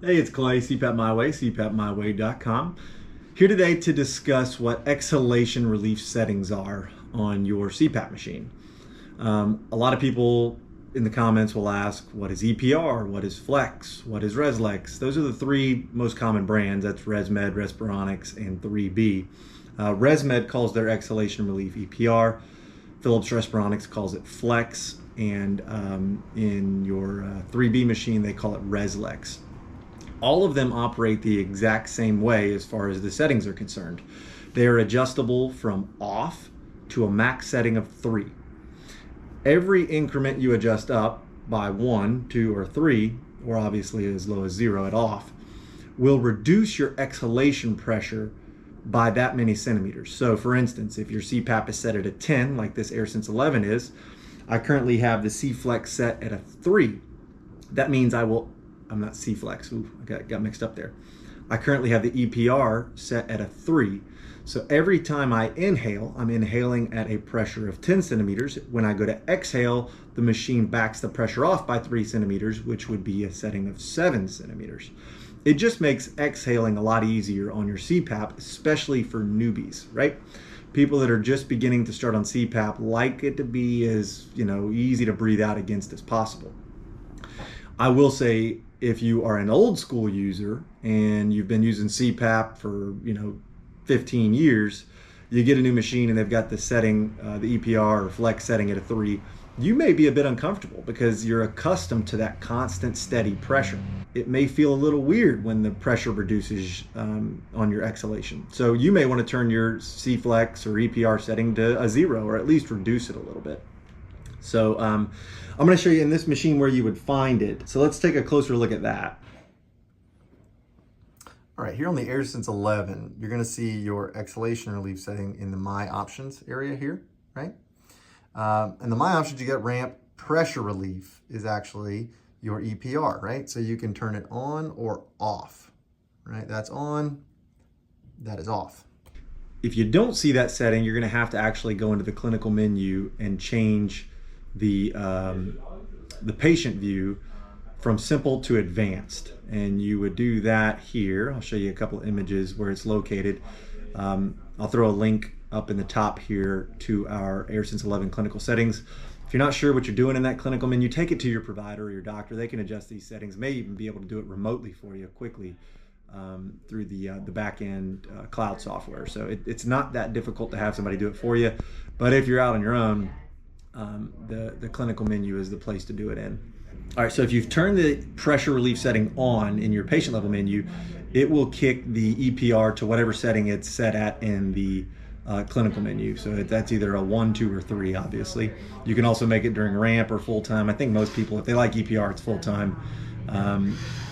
Hey, it's Clay, CPAP My Way, CPAPMyWay.com. Here today to discuss what exhalation relief settings are on your CPAP machine. A lot of people in the comments will ask, what is EPR? What is Flex? What is Reslex? Those are the three most common brands. That's ResMed, Respironics, and 3B. ResMed calls their exhalation relief EPR. Philips Respironics calls it Flex. And in your 3B machine, they call it Reslex. All of them operate the exact same way as far as the settings are concerned. They are adjustable from off to a max setting of 3. Every increment you adjust up by 1, 2, or 3, or obviously as low as 0 at off, will reduce your exhalation pressure by that many centimeters. So for instance, if your CPAP is set at a 10, like this AirSense 11 is, I currently have the C-Flex set at a 3. That means I'm not C-Flex, ooh, I got mixed up there. I currently have the EPR set at a 3. So every time I inhale, I'm inhaling at a pressure of 10 centimeters. When I go to exhale, the machine backs the pressure off by 3 centimeters, which would be a setting of 7 centimeters. It just makes exhaling a lot easier on your CPAP, especially for newbies, right? People that are just beginning to start on CPAP like it to be as, easy to breathe out against as possible. I will say, if you are an old school user and you've been using CPAP for 15 years, you get a new machine and they've got the setting, the EPR or Flex setting at a 3, you may be a bit uncomfortable because you're accustomed to that constant steady pressure. It may feel a little weird when the pressure reduces on your exhalation. So you may want to turn your C-Flex or EPR setting to a 0 or at least reduce it a little bit. So I'm going to show you in this machine where you would find it. So let's take a closer look at that. All right, here on the AirSense 11, you're going to see your exhalation relief setting in the My Options area here, right? In the My Options, you get ramp. Pressure relief is actually your EPR, right? So you can turn it on or off, right? That's on, that is off. If you don't see that setting, you're going to have to actually go into the clinical menu and change the patient view from simple to advanced, and you would do that here. I'll show you a couple of images where it's located. I'll throw a link up in the top here to our AirSense 11 clinical settings. If you're not sure what you're doing in that clinical menu, take it to your provider or your doctor. They can adjust these settings, may even be able to do it remotely for you quickly through the back-end cloud software. So it's not that difficult to have somebody do it for you, but if you're out on your own, the clinical menu is the place to do it in. All right, so if you've turned the pressure relief setting on in your patient level menu, it will kick the EPR to whatever setting it's set at in the clinical menu. So that's either a 1, 2, or 3, obviously. You can also make it during ramp or full time. I think most people, if they like EPR, it's full time.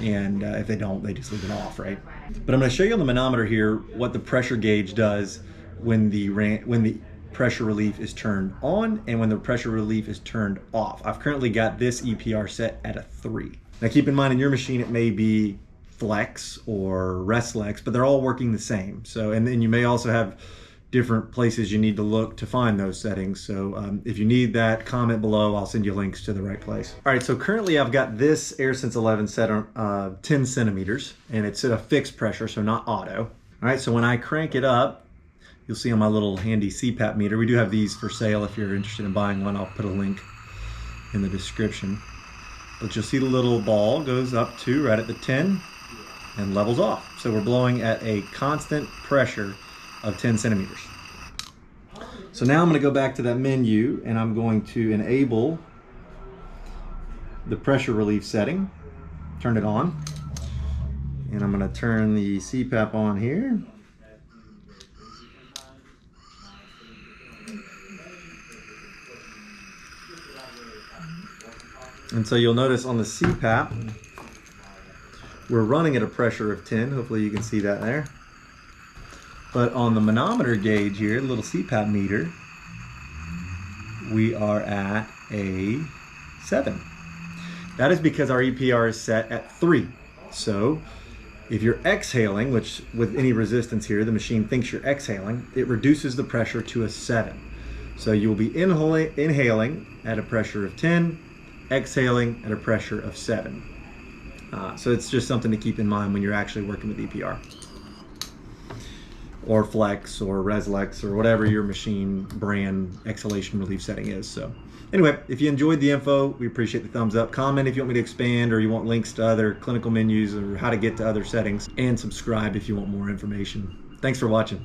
And if they don't, they just leave it off, right? But I'm going to show you on the manometer here what the pressure gauge does when the pressure relief is turned on and when the pressure relief is turned off. I've currently got this EPR set at a 3. Now keep in mind, in your machine it may be Flex or Reslex, but they're all working the same. So, and then you may also have different places you need to look to find those settings. So if you need that, comment below. I'll send you links to the right place. All right, so currently I've got this AirSense 11 set on 10 centimeters and it's at a fixed pressure, so not auto. All right, so when I crank it up, you'll see on my little handy CPAP meter. We do have these for sale. If you're interested in buying one, I'll put a link in the description. But you'll see the little ball goes up to right at the 10 and levels off. So we're blowing at a constant pressure of 10 centimeters. So now I'm going to go back to that menu and I'm going to enable the pressure relief setting, turn it on, and I'm going to turn the CPAP on here. And so you'll notice on the CPAP, we're running at a pressure of 10. Hopefully you can see that there. But on the manometer gauge here, the little CPAP meter, we are at a 7. That is because our EPR is set at 3. So if you're exhaling, which with any resistance here, the machine thinks you're exhaling, it reduces the pressure to a 7. So you will be inhaling at a pressure of 10, exhaling at a pressure of 7. So it's just something to keep in mind when you're actually working with EPR. Or Flex or Reslex or whatever your machine brand exhalation relief setting is. So anyway, if you enjoyed the info, we appreciate the thumbs up. Comment if you want me to expand or you want links to other clinical menus or how to get to other settings, and subscribe if you want more information. Thanks for watching.